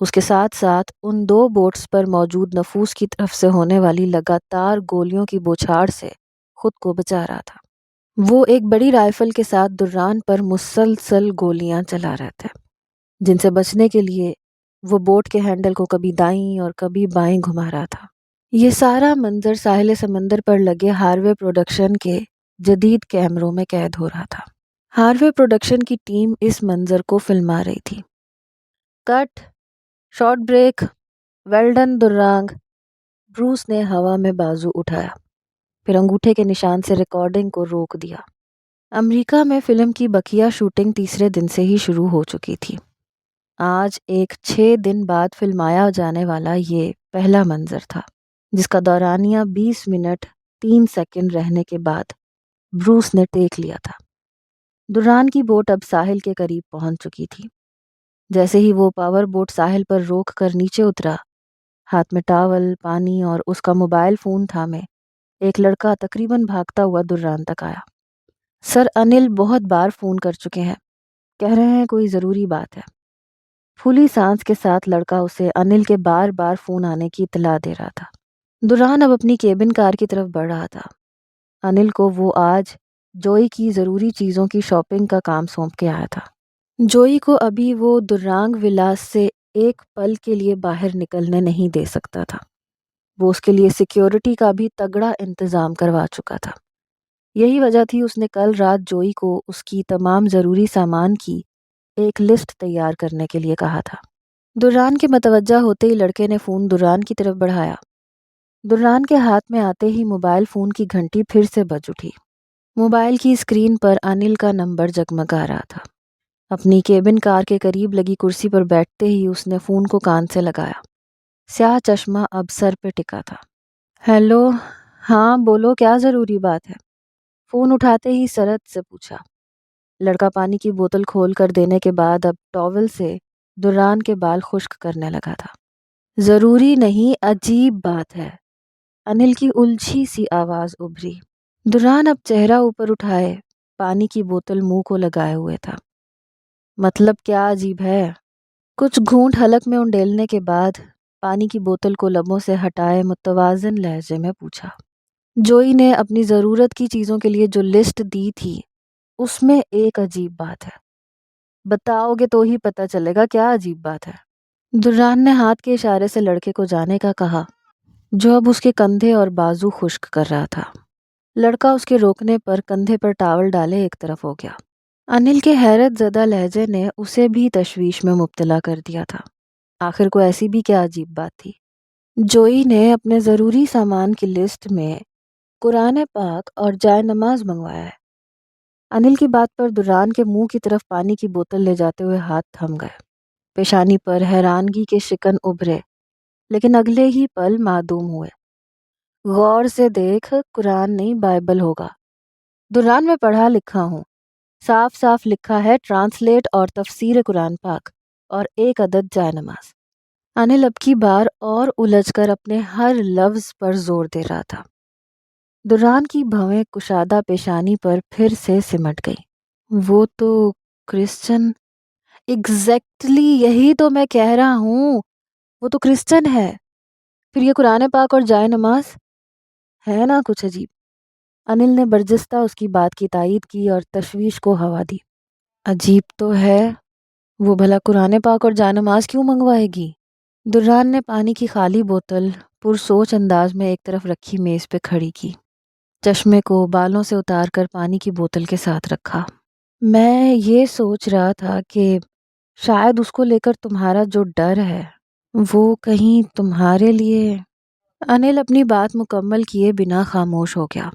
اس کے ساتھ ساتھ ان 2 بوٹس پر موجود نفوس کی طرف سے ہونے والی لگاتار گولیوں کی بوچھاڑ سے خود کو بچا رہا تھا۔ وہ ایک بڑی رائفل کے ساتھ دران پر مسلسل گولیاں چلا رہے تھے، جن سے بچنے کے لیے وہ بوٹ کے ہینڈل کو کبھی دائیں اور کبھی بائیں گھما رہا تھا۔ یہ سارا منظر ساحل سمندر پر لگے ہاروے پروڈکشن کے جدید کیمروں میں قید ہو رہا تھا۔ ہاروے پروڈکشن کی ٹیم اس منظر کو فلما رہی تھی۔ Cut, short break, well done درانگ۔ بروس نے ہوا میں بازو اٹھایا، پھر انگوٹھے کے نشان سے ریکارڈنگ کو روک دیا۔ امریکہ میں فلم کی بقیہ شوٹنگ تیسرے دن سے ہی شروع ہو چکی تھی۔ آج ایک 6 دن بعد فلمایا جانے والا یہ پہلا منظر تھا، جس کا دورانیہ 20 منٹ 3 سیکنڈ رہنے کے بعد بروس نے ٹیک لیا تھا۔ دران کی بوٹ اب ساحل کے قریب پہنچ چکی تھی۔ جیسے ہی وہ پاور بوٹ ساحل پر روک کر نیچے اترا، ہاتھ میں ٹاول، پانی اور اس کا موبائل فون تھامے ایک لڑکا تقریباً بھاگتا ہوا دران تک آیا۔ سر انل بہت بار فون کر چکے ہیں، کہہ رہے ہیں کوئی ضروری بات ہے۔ پھولی سانس کے ساتھ لڑکا اسے انل کے بار بار فون آنے کی اطلاع دے رہا تھا۔ دران اب اپنی کیبن کار کی طرف بڑھ رہا تھا۔ انل کو وہ آج جوئی کی ضروری چیزوں کی شاپنگ کا کام سونپ کے آیا تھا۔ جوئی کو ابھی وہ درانگ ولاس سے ایک پل کے لیے باہر نکلنے نہیں دے سکتا تھا۔ وہ اس کے لیے سیکیورٹی کا بھی تگڑا انتظام کروا چکا تھا۔ یہی وجہ تھی اس نے کل رات جوئی کو اس کی تمام ضروری سامان کی ایک لسٹ تیار کرنے کے لیے کہا تھا۔ دران کے متوجہ ہوتے ہی لڑکے نے فون دران کی طرف بڑھایا۔ دران کے ہاتھ میں آتے ہی موبائل فون کی گھنٹی پھر سے بج اٹھی۔ موبائل کی اسکرین پر انل کا نمبر جگمگا رہا تھا۔ اپنی کیبن کار کے قریب لگی کرسی پر بیٹھتے ہی اس نے فون کو کان سے لگایا۔ سیاہ چشمہ اب سر پہ ٹکا تھا۔ ہیلو، ہاں بولو، کیا ضروری بات ہے؟ فون اٹھاتے ہی سرد سے پوچھا۔ لڑکا پانی کی بوتل کھول کر دینے کے بعد اب ٹاول سے دران کے بال خشک کرنے لگا تھا۔ ضروری نہیں، عجیب بات ہے، انل کی الجھی سی آواز ابھری۔ دران اب چہرہ اوپر اٹھائے پانی کی بوتل منہ کو لگائے ہوئے تھا۔ مطلب کیا عجیب ہے؟ کچھ گھونٹ حلق میں انڈیلنے کے بعد پانی کی بوتل کو لبوں سے ہٹائے متوازن لہجے میں پوچھا۔ جوئی نے اپنی ضرورت کی چیزوں کے لیے جو لسٹ دی تھی اس میں ایک عجیب بات ہے۔ بتاؤ گے تو ہی پتہ چلے گا کیا عجیب بات ہے۔ دران نے ہاتھ کے اشارے سے لڑکے کو جانے کا کہا، جو اب اس کے کندھے اور بازو خشک کر رہا تھا۔ لڑکا اس کے روکنے پر کندھے پر ٹاول ڈالے ایک طرف ہو گیا۔ انل کے حیرت زدہ لہجے نے اسے بھی تشویش میں مبتلا کر دیا تھا۔ آخر کو ایسی بھی کیا عجیب بات تھی؟ جوئی نے اپنے ضروری سامان کی لسٹ میں قرآن پاک اور جائے نماز منگوایا ہے۔ انل کی بات پر دران کے منہ کی طرف پانی کی بوتل لے جاتے ہوئے ہاتھ تھم گئے۔ پیشانی پر حیرانگی کے شکن ابھرے، لیکن اگلے ہی پل معدوم ہوئے۔ غور سے دیکھ، قرآن نہیں بائبل ہوگا۔ دران میں پڑھا لکھا ہوں، صاف صاف لکھا ہے ٹرانسلیٹ اور تفسیر قرآن پاک اور 1 عدد جائے نماز۔ انل اب کی بار اور الجھ کر اپنے ہر لفظ پر زور دے رہا تھا۔ دران کی بھویں کشادہ پیشانی پر پھر سے سمٹ گئی۔ وہ تو کرسچن، ایگزیکٹلی یہی تو میں کہہ رہا ہوں، وہ تو کرسچن ہے، پھر یہ قرآن پاک اور جائے نماز ہے نا کچھ عجیب۔ انل نے برجستہ اس کی بات کی تائید کی اور تشویش کو ہوا دی۔ عجیب تو ہے، وہ بھلا قرآن پاک اور جائے نماز کیوں منگوائے گی؟ دران نے پانی کی خالی بوتل پرسوچ انداز میں ایک طرف رکھی میز پہ کھڑی کی، چشمے کو بالوں سے اتار کر پانی کی بوتل کے ساتھ رکھا۔ میں یہ سوچ رہا تھا کہ شاید اس کو لے کر تمہارا جو ڈر ہے وہ کہیں تمہارے لیے۔ انل اپنی بات مکمل کیے بنا خاموش ہو گیا۔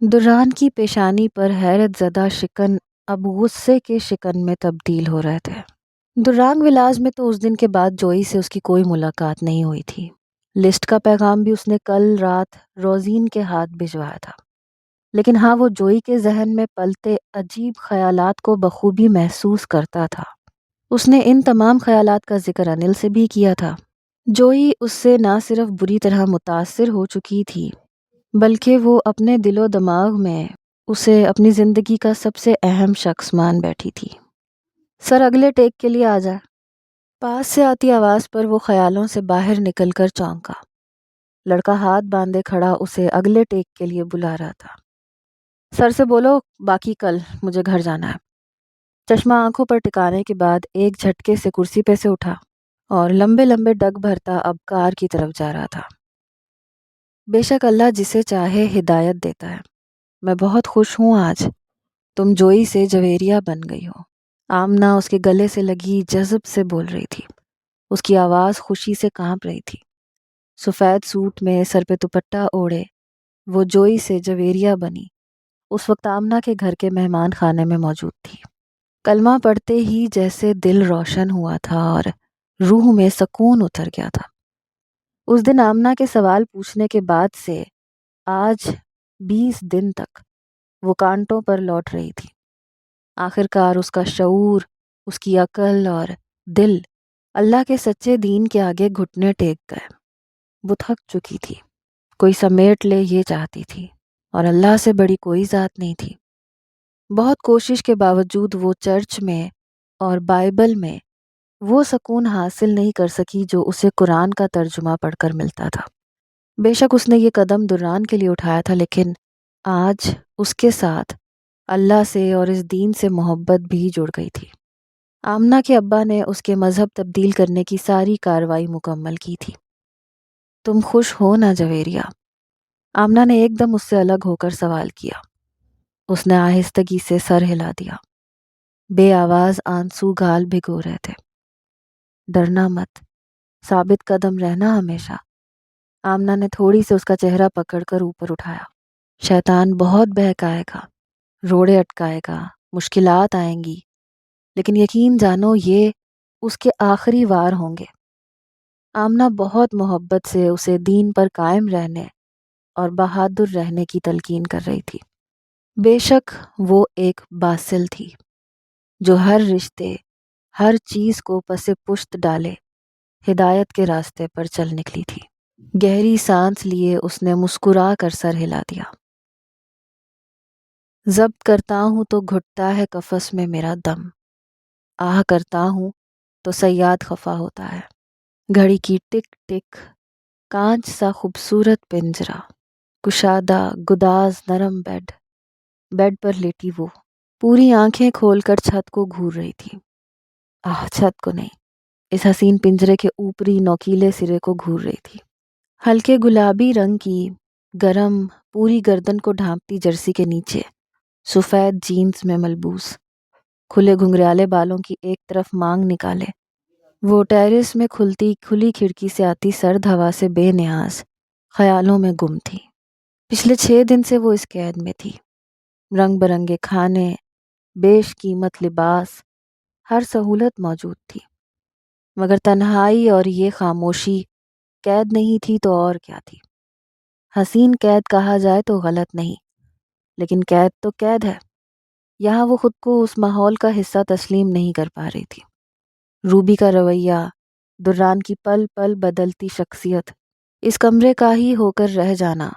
دران کی پیشانی پر حیرت زدہ شکن اب غصے کے شکن میں تبدیل ہو رہے تھے۔ درانگ ولاس میں تو اس دن کے بعد جوئی سے اس کی کوئی ملاقات نہیں ہوئی تھی۔ لسٹ کا پیغام بھی اس نے کل رات روزین کے ہاتھ بھجوایا تھا، لیکن ہاں وہ جوئی کے ذہن میں پلتے عجیب خیالات کو بخوبی محسوس کرتا تھا۔ اس نے ان تمام خیالات کا ذکر انل سے بھی کیا تھا۔ جوئی اس سے نہ صرف بری طرح متاثر ہو چکی تھی، بلکہ وہ اپنے دل و دماغ میں اسے اپنی زندگی کا سب سے اہم شخص مان بیٹھی تھی۔ سر اگلے ٹیک کے لیے آ جائے۔ پاس سے آتی آواز پر وہ خیالوں سے باہر نکل کر چونکا۔ لڑکا ہاتھ باندھے کھڑا اسے اگلے ٹیک کے لیے بلا رہا تھا۔ سر سے بولو باقی کل، مجھے گھر جانا ہے۔ چشمہ آنکھوں پر ٹکانے کے بعد ایک جھٹکے سے کرسی پہ سے اٹھا اور لمبے لمبے ڈگ بھرتا اب کار کی طرف جا رہا تھا۔ بے شک اللہ جسے چاہے ہدایت دیتا ہے۔ میں بہت خوش ہوں آج تم جوئی سے جویریہ بن گئی ہو۔ آمنہ اس کے گلے سے لگی جذب سے بول رہی تھی۔ اس کی آواز خوشی سے کانپ رہی تھی۔ سفید سوٹ میں سر پہ دوپٹہ اوڑھے وہ جوئی سے جویریہ بنی اس وقت آمنہ کے گھر کے مہمان خانے میں موجود تھی۔ کلمہ پڑھتے ہی جیسے دل روشن ہوا تھا اور روح میں سکون اتر گیا تھا۔ اس دن آمنہ کے سوال پوچھنے کے بعد سے آج 20 دن تک وہ کانٹوں پر لوٹ رہی تھی۔ آخر کار اس کا شعور، اس کی عقل اور دل اللہ کے سچے دین کے آگے گھٹنے ٹیک گئے۔ وہ تھک چکی تھی، کوئی سمیٹ لے یہ چاہتی تھی، اور اللہ سے بڑی کوئی ذات نہیں تھی۔ بہت کوشش کے باوجود وہ چرچ میں اور بائبل میں وہ سکون حاصل نہیں کر سکی جو اسے قرآن کا ترجمہ پڑھ کر ملتا تھا۔ بے شک اس نے یہ قدم دران کے لیے اٹھایا تھا، لیکن آج اس کے ساتھ اللہ سے اور اس دین سے محبت بھی جڑ گئی تھی۔ آمنہ کے ابا نے اس کے مذہب تبدیل کرنے کی ساری کارروائی مکمل کی تھی۔ تم خوش ہو نا جویریہ؟ آمنہ نے ایک دم اس سے الگ ہو کر سوال کیا۔ اس نے آہستگی سے سر ہلا دیا۔ بے آواز آنسو گال بھگو رہے تھے۔ ڈرنا مت، ثابت قدم رہنا ہمیشہ۔ آمنہ نے تھوڑی سے اس کا چہرہ پکڑ کر اوپر اٹھایا۔ شیطان بہت بہکائے گا، روڑے اٹکائے گا، مشکلات آئیں گی، لیکن یقین جانو یہ اس کے آخری وار ہوں گے۔ آمنہ بہت محبت سے اسے دین پر قائم رہنے اور بہادر رہنے کی تلقین کر رہی تھی۔ بے شک وہ ایک باسل تھی جو ہر رشتے، ہر چیز کو پس پشت ڈالے ہدایت کے راستے پر چل نکلی تھی۔ گہری سانس لیے اس نے مسکرا کر سر ہلا دیا۔ ضبط کرتا ہوں تو گھٹتا ہے قفس میں میرا دم، آہ کرتا ہوں تو صیاد خفا ہوتا ہے۔ گھڑی کی ٹک ٹک، کانچ سا خوبصورت پنجرا، کشادہ گداز نرم بیڈ پر لیٹی وہ پوری آنکھیں کھول کر چھت کو گھور رہی تھی۔ چھت کو نہیں، اس حسین پنجرے کے اوپری نوکیلے سرے کو گھور رہی تھی۔ ہلکے گلابی رنگ کی گرم پوری گردن کو ڈھانپتی جرسی کے نیچے سفید جینز میں ملبوس کھلے گھنگریالے بالوں کی ایک طرف مانگ نکالے وہ ٹیرس میں کھلی کھڑکی سے آتی سرد ہوا سے بے نیاز خیالوں میں گم تھی۔ پچھلے 6 دن سے وہ اس قید میں تھی۔ رنگ برنگے کھانے، بیش قیمت لباس، ہر سہولت موجود تھی، مگر تنہائی اور یہ خاموشی قید نہیں تھی تو اور کیا تھی۔ حسین قید کہا جائے تو غلط نہیں، لیکن قید تو قید ہے۔ یہاں وہ خود کو اس ماحول کا حصہ تسلیم نہیں کر پا رہی تھی۔ روبی کا رویہ، دران کی پل پل بدلتی شخصیت، اس کمرے کا ہی ہو کر رہ جانا،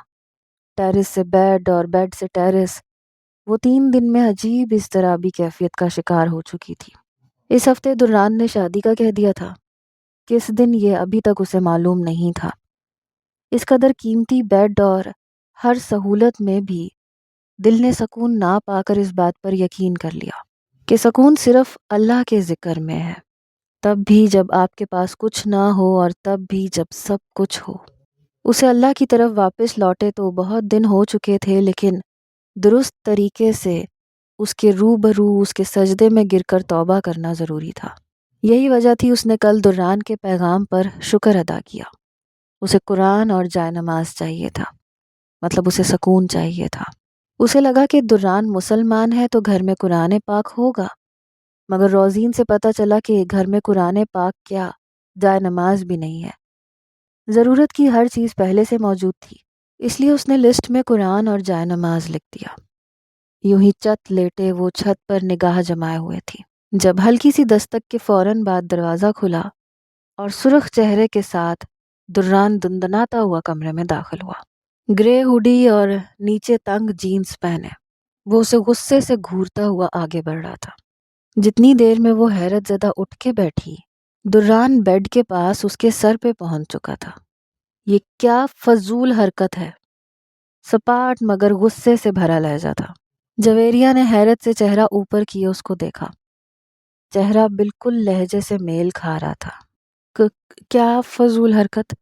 ٹیرس سے بیڈ اور بیڈ سے ٹیرس، وہ 3 دن میں عجیب اضطرابی کیفیت کا شکار ہو چکی تھی۔ اس ہفتے دران نے شادی کا کہہ دیا تھا، کس دن یہ ابھی تک اسے معلوم نہیں تھا۔ اس قدر قیمتی بیڈ اور ہر سہولت میں بھی دل نے سکون نہ پا کر اس بات پر یقین کر لیا کہ سکون صرف اللہ کے ذکر میں ہے، تب بھی جب آپ کے پاس کچھ نہ ہو اور تب بھی جب سب کچھ ہو۔ اسے اللہ کی طرف واپس لوٹے تو بہت دن ہو چکے تھے، لیکن درست طریقے سے اس کے روبرو اس کے سجدے میں گر کر توبہ کرنا ضروری تھا۔ یہی وجہ تھی اس نے کل دران کے پیغام پر شکر ادا کیا۔ اسے قرآن اور جائے نماز چاہیے تھا، مطلب اسے سکون چاہیے تھا۔ اسے لگا کہ دران مسلمان ہے تو گھر میں قرآن پاک ہوگا، مگر روزین سے پتہ چلا کہ گھر میں قرآن پاک کیا، جائے نماز بھی نہیں ہے۔ ضرورت کی ہر چیز پہلے سے موجود تھی، اس لیے اس نے لسٹ میں قرآن اور جائے نماز لکھ دیا۔ یوں ہی چت لیٹے وہ چھت پر نگاہ جمائے ہوئے تھی، جب ہلکی سی دستک کے فوراً بعد دروازہ کھلا اور سرخ چہرے کے ساتھ دران دندناتا ہوا کمرے میں داخل ہوا۔ گرے ہوڈی اور نیچے تنگ جینز پہنے وہ اسے غصے سے گھورتا ہوا آگے بڑھ رہا تھا۔ جتنی دیر میں وہ حیرت زدہ اٹھ کے بیٹھی، دران بیڈ کے پاس اس کے سر پہ پہنچ چکا تھا۔ یہ کیا فضول حرکت ہے؟ سپاٹ مگر غصے سے بھرا لہجہ تھا۔ جویریہ نے حیرت سے چہرہ اوپر کیے اس کو دیکھا۔ چہرہ بالکل لہجے سے میل کھا رہا تھا۔ کیا فضول حرکت؟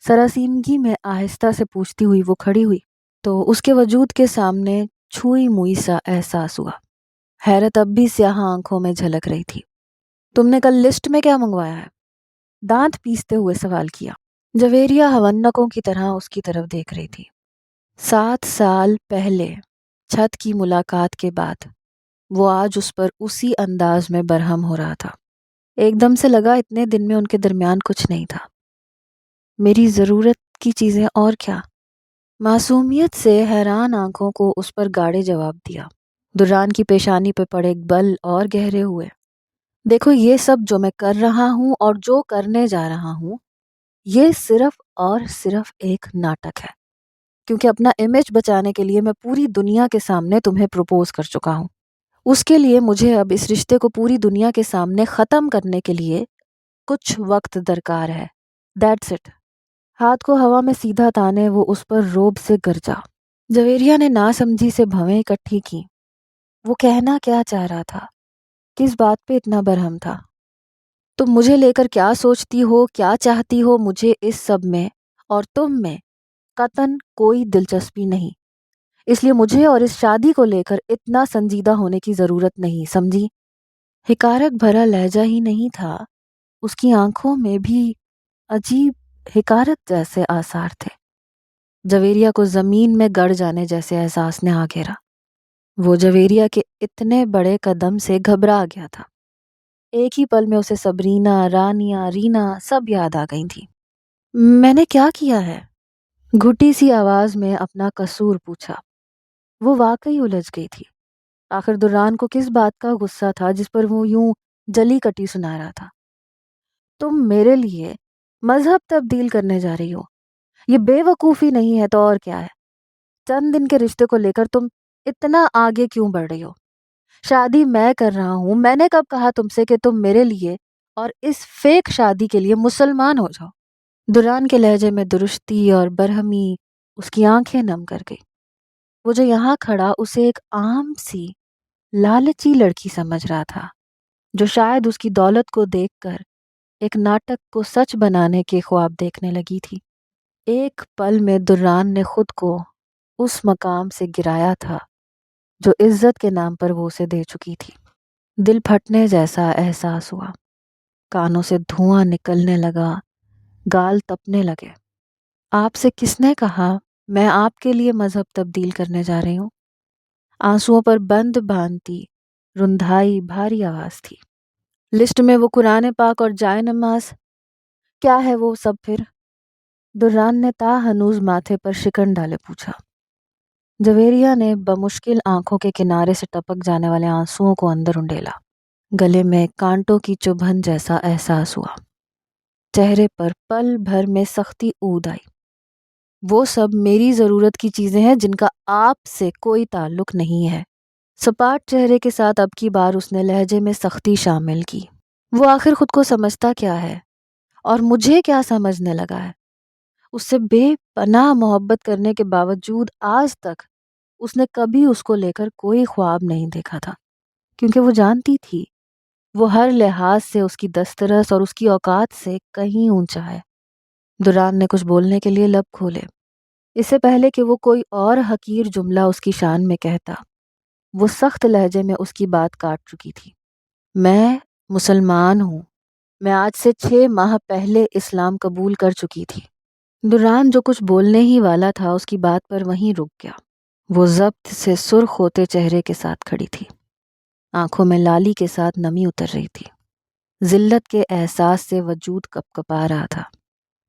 سراسیمگی میں آہستہ سے پوچھتی ہوئی وہ کھڑی ہوئی تو اس کے وجود کے سامنے چھوئی موئی سا احساس ہوا۔ حیرت اب بھی سیاہ آنکھوں میں جھلک رہی تھی۔ تم نے کل لسٹ میں کیا منگوایا ہے؟ دانت پیستے ہوئے سوال کیا۔ جویریہ ہونکوں کی طرح اس کی طرف دیکھ رہی تھی۔ 7 سال پہلے چھت کی ملاقات کے بعد وہ آج اس پر اسی انداز میں برہم ہو رہا تھا۔ ایک دم سے لگا اتنے دن میں ان کے درمیان کچھ نہیں تھا۔ میری ضرورت کی چیزیں اور کیا؟ معصومیت سے حیران آنکھوں کو اس پر گاڑے جواب دیا۔ دران کی پیشانی پہ پڑے بل اور گہرے ہوئے۔ دیکھو یہ سب جو میں کر رہا ہوں اور جو کرنے جا رہا ہوں یہ صرف اور صرف ایک ناٹک ہے، کیونکہ اپنا امیج بچانے کے لیے میں پوری دنیا کے سامنے تمہیں پروپوز کر چکا ہوں۔ اس کے لیے مجھے اب اس رشتے کو پوری دنیا کے سامنے ختم کرنے کے لیے کچھ وقت درکار ہے۔ That's it. ہاتھ کو ہوا میں سیدھا تانے وہ اس پر روب سے گرجا۔ جویریہ نے ناسمجھی سے بھویں اکٹھی کی۔ وہ کہنا کیا چاہ رہا تھا؟ کس بات پہ اتنا برہم تھا؟ تم مجھے لے کر کیا سوچتی ہو، کیا چاہتی ہو؟ مجھے اس سب میں اور تم میں قطعاً کوئی دلچسپی نہیں، اس لیے مجھے اور اس شادی کو لے کر اتنا سنجیدہ ہونے کی ضرورت نہیں، سمجھی؟ حقارت بھرا لہجہ ہی نہیں تھا، اس کی آنکھوں میں بھی عجیب حقارت جیسے آثار تھے۔ جویریہ کو زمین میں گڑ جانے جیسے احساس نے آ گھیرا۔ وہ جویریہ کے اتنے بڑے قدم سے گھبرا گیا تھا۔ ایک ہی پل میں اسے سبرینا، رانیا، رینا سب یاد آ گئی تھی۔ میں نے کیا کیا ہے؟ گھٹی سی آواز میں اپنا قصور پوچھا۔ وہ واقعی الجھ گئی تھی۔ آخر دران کو کس بات کا غصہ تھا جس پر وہ یوں جلی کٹی سنا رہا تھا؟ تم میرے لیے مذہب تبدیل کرنے جا رہی ہو؟ یہ بے وقوفی نہیں ہے تو اور کیا ہے؟ چند دن کے رشتے کو لے کر تم اتنا آگے کیوں بڑھ رہی ہو؟ شادی میں کر رہا ہوں، میں نے کب کہا تم سے کہ تم میرے لیے اور اس فیک شادی کے لیے مسلمان ہو جاؤ؟ دران کے لہجے میں درستی اور برہمی اس کی آنکھیں نم کر گئی۔ وہ جو یہاں کھڑا اسے ایک عام سی لالچی لڑکی سمجھ رہا تھا جو شاید اس کی دولت کو دیکھ کر ایک ناٹک کو سچ بنانے کے خواب دیکھنے لگی تھی۔ ایک پل میں دران نے خود کو اس مقام سے گرایا تھا جو عزت کے نام پر وہ اسے دے چکی تھی۔ دل پھٹنے جیسا احساس ہوا، کانوں سے دھواں نکلنے لگا، گال تپنے لگے۔ آپ سے کس نے کہا میں آپ کے لیے مذہب تبدیل کرنے جا رہی ہوں؟ آنسوؤں پر بند باندھتی رندھائی بھاری آواز تھی۔ لسٹ میں وہ قرآن پاک اور جائے نماز، کیا ہے وہ سب پھر؟ دران نے تا ہنوز ماتھے پر شکن ڈالے پوچھا۔ جویریہ نے بمشکل آنکھوں کے کنارے سے ٹپک جانے والے آنسوؤں کو اندر انڈیلا۔ گلے میں کانٹوں کی چبھن جیسا احساس ہوا۔ چہرے پر پل بھر میں سختی اود آئی۔ وہ سب میری ضرورت کی چیزیں ہیں جن کا آپ سے کوئی تعلق نہیں ہے۔ سپاٹ چہرے کے ساتھ اب کی بار اس نے لہجے میں سختی شامل کی۔ وہ آخر خود کو سمجھتا کیا ہے اور مجھے کیا سمجھنے لگا ہے؟ اس سے بے پناہ محبت کرنے کے باوجود آج تک اس نے کبھی اس کو لے کر کوئی خواب نہیں دیکھا تھا، کیونکہ وہ جانتی تھی وہ ہر لحاظ سے اس کی دسترس اور اس کی اوقات سے کہیں اونچا ہے۔ دران نے کچھ بولنے کے لیے لب کھولے، اس سے پہلے کہ وہ کوئی اور حقیر جملہ اس کی شان میں کہتا وہ سخت لہجے میں اس کی بات کاٹ چکی تھی۔ میں مسلمان ہوں، میں آج سے 6 ماہ پہلے اسلام قبول کر چکی تھی۔ دران جو کچھ بولنے ہی والا تھا اس کی بات پر وہیں رک گیا۔ وہ ضبط سے سرخ ہوتے چہرے کے ساتھ کھڑی تھی، آنکھوں میں لالی کے ساتھ نمی اتر رہی تھی۔ ذلت کے احساس سے وجود کپکپا رہا تھا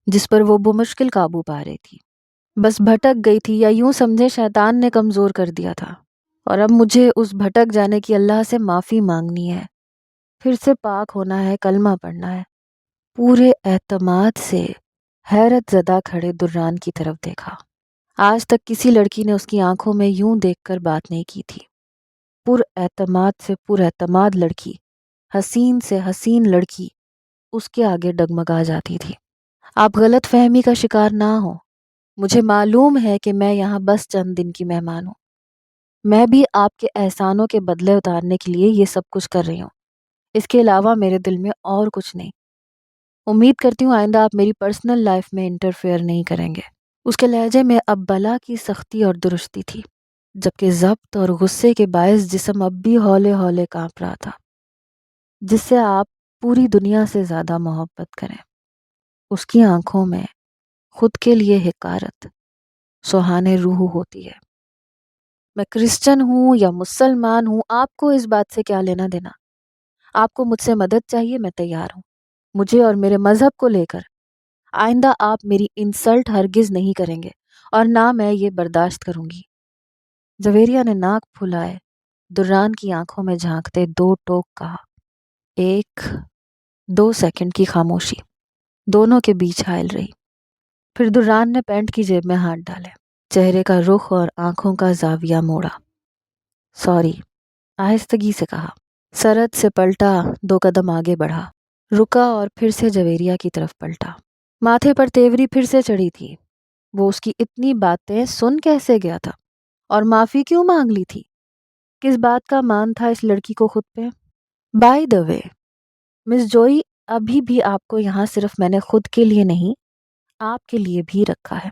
جس پر وہ بمشکل قابو پا رہی تھی۔ بس بھٹک گئی تھی، یا یوں سمجھے شیطان نے کمزور کر دیا تھا، اور اب مجھے اس بھٹک جانے کی اللہ سے معافی مانگنی ہے، پھر سے پاک ہونا ہے، کلمہ پڑھنا ہے۔ پورے اعتماد سے حیرت زدہ کھڑے دران کی طرف دیکھا۔ آج تک کسی لڑکی نے اس کی آنکھوں میں یوں دیکھ کر بات نہیں کی تھی۔ پر اعتماد سے پر اعتماد لڑکی، حسین سے حسین لڑکی اس کے آگے ڈگمگا جاتی تھی۔ آپ غلط فہمی کا شکار نہ ہو، مجھے معلوم ہے کہ میں یہاں بس چند دن کی مہمان ہوں۔ میں بھی آپ کے احسانوں کے بدلے اتارنے کے لیے یہ سب کچھ کر رہی ہوں۔ اس کے علاوہ میرے دل میں اور کچھ نہیں۔ امید کرتی ہوں آئندہ آپ میری پرسنل لائف میں انٹرفیئر نہیں کریں گے۔ اس کے لہجے میں اب بلا کی سختی اور درستی تھی، جبکہ ضبط اور غصے کے باعث جسم اب بھی ہولے ہولے کانپ رہا تھا۔ جس سے آپ پوری دنیا سے زیادہ محبت کریں۔ اس کی آنکھوں میں خود کے لیے حقارت سہانے روح ہوتی ہے۔ میں کرسچن ہوں یا مسلمان ہوں، آپ کو اس بات سے کیا لینا دینا؟ آپ کو مجھ سے مدد چاہیے، میں تیار ہوں۔ مجھے اور میرے مذہب کو لے کر آئندہ آپ میری انسلٹ ہرگز نہیں کریں گے، اور نہ میں یہ برداشت کروں گی۔ جویریہ نے ناک پھلائے دران کی آنکھوں میں جھانکتے دو ٹوک کہا۔ 1-2 سیکنڈ کی خاموشی دونوں کے بیچ حائل رہی۔ پھر دران نے پینٹ کی جیب میں ہاتھ ڈالے، چہرے کا رخ اور آنکھوں کا زاویہ موڑا۔ سوری، آہستگی سے کہا۔ سرد سے پلٹا، 2 قدم آگے بڑھا، رکا اور پھر سے جویریہ کی طرف پلٹا۔ ماتھے پر تیوری پھر سے چڑھی تھی۔ وہ اس کی اتنی باتیں سن کیسے گیا تھا؟ اور معافی کیوں مانگ لی تھی؟ کس بات کا مان تھا اس لڑکی کو خود پہ؟ بائی دا وے، مس جوئی، ابھی بھی آپ کو یہاں صرف میں نے خود کے لیے نہیں، آپ کے لیے بھی رکھا ہے۔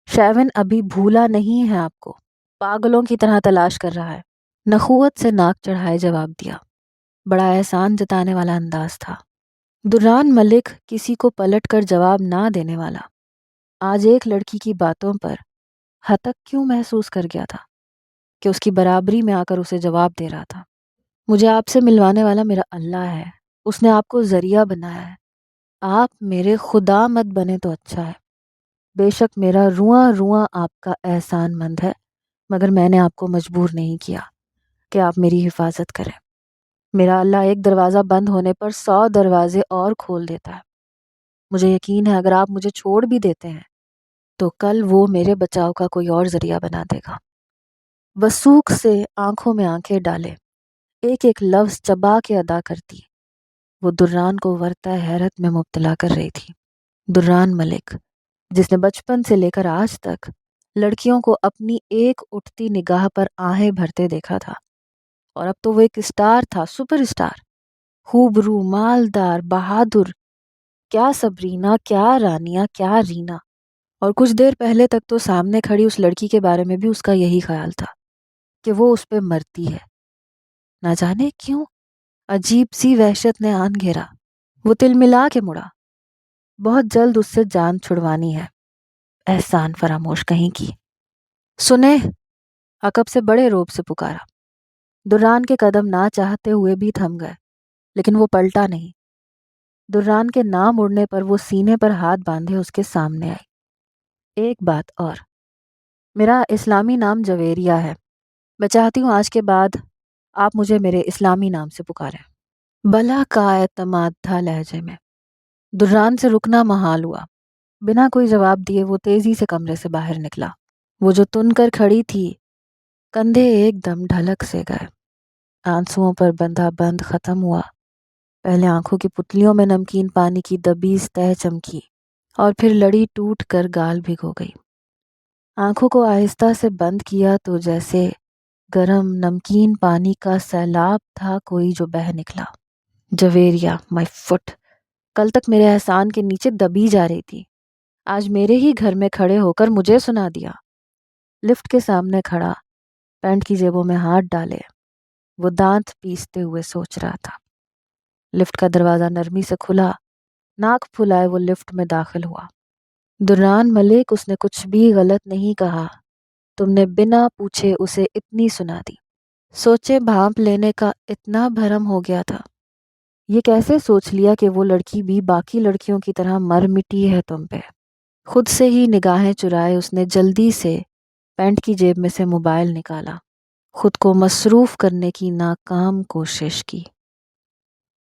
شیون ابھی بھولا نہیں ہے آپ کو، پاگلوں کی طرح تلاش کر رہا ہے۔ نخوت سے ناک چڑھائے جواب دیا، بڑا احسان جتانے والا انداز تھا۔ دران ملک کسی کو پلٹ کر جواب نہ دینے والا، آج ایک لڑکی کی باتوں پر ہتک کیوں محسوس کر گیا تھا کہ اس کی برابری میں آ کر اسے جواب دے رہا تھا۔ مجھے آپ سے ملوانے والا میرا اللہ ہے، اس نے آپ کو ذریعہ بنایا ہے۔ آپ میرے خدا مت بنے تو اچھا ہے۔ بے شک میرا رواں رواں آپ کا احسان مند ہے، مگر میں نے آپ کو مجبور نہیں کیا کہ آپ میری حفاظت کریں۔ میرا اللہ ایک دروازہ بند ہونے پر 100 دروازے اور کھول دیتا ہے۔ مجھے یقین ہے اگر آپ مجھے چھوڑ بھی دیتے ہیں تو کل وہ میرے بچاؤ کا کوئی اور ذریعہ بنا دے گا۔ وثوق سے آنکھوں میں آنکھیں ڈالے، ایک ایک لفظ چبا کے ادا کرتی، وہ دران کو ورطہ حیرت میں مبتلا کر رہی تھی۔ دران ملک، جس نے بچپن سے لے کر آج تک لڑکیوں کو اپنی ایک اٹھتی نگاہ پر آہیں بھرتے دیکھا تھا، اور اب تو وہ ایک اسٹار تھا، سپر اسٹار، خوبرو، مالدار، بہادر، کیا سبرینا، کیا رانیہ، کیا رینا۔ اور کچھ دیر پہلے تک تو سامنے کھڑی اس لڑکی کے بارے میں بھی اس کا یہی خیال تھا کہ وہ اس پہ مرتی ہے۔ نہ جانے کیوں عجیب سی وحشت نے آن گھیرا۔ وہ تل ملا کے مڑا، بہت جلد اس سے جان چھڑوانی ہے، احسان فراموش کہیں کی۔ سنے، عقب سے بڑے روب سے پکارا۔ دران کے قدم نہ چاہتے ہوئے بھی تھم گئے، لیکن وہ پلٹا نہیں۔ دران کے نہ مڑنے پر وہ سینے پر ہاتھ باندھے اس کے سامنے آئی۔ ایک بات اور، میرا اسلامی نام جویریہ ہے، میں چاہتی ہوں آج کے بعد آپ مجھے میرے اسلامی نام سے پکاریں۔ بلا کا اعتماد تھا لہجے میں۔ دران سے رکنا محال ہوا۔ بنا کوئی جواب دیے وہ تیزی سے کمرے سے باہر نکلا۔ وہ جو تن کر کھڑی تھی، کندھے ایک دم ڈھلک سے گئے، آنسوؤں پر بندھا بند ختم ہوا۔ پہلے آنکھوں کی پتلیوں میں نمکین پانی کی دبیز تہ چمکی، اور پھر لڑی ٹوٹ کر گال بھگو گئی۔ آنکھوں کو آہستہ سے بند کیا تو جیسے گرم نمکین پانی کا سیلاب تھا کوئی جو بہہ نکلا۔ جویریہ، مائی فٹ، کل تک میرے احسان کے نیچے دبی جا رہی تھی، آج میرے ہی گھر میں کھڑے ہو کر مجھے سنا دیا۔ لفٹ کے سامنے کھڑا، پینٹ کی جیبوں میں ہاتھ ڈالے، وہ دانت پیستے ہوئے سوچ رہا تھا۔ لفٹ کا دروازہ نرمی سے کھلا، ناک پھلائے وہ لفٹ میں داخل ہوا۔ دران ملک، اس نے کچھ بھی غلط نہیں کہا، تم نے بنا پوچھے اسے اتنی سنا دی۔ سوچے بھانپ لینے کا اتنا بھرم ہو گیا تھا، یہ کیسے سوچ لیا کہ وہ لڑکی بھی باقی لڑکیوں کی طرح مر مٹی ہے تم پہ؟ خود سے ہی نگاہیں چرائے اس نے جلدی سے پینٹ کی جیب میں سے موبائل نکالا، خود کو مصروف کرنے کی ناکام کوشش کی۔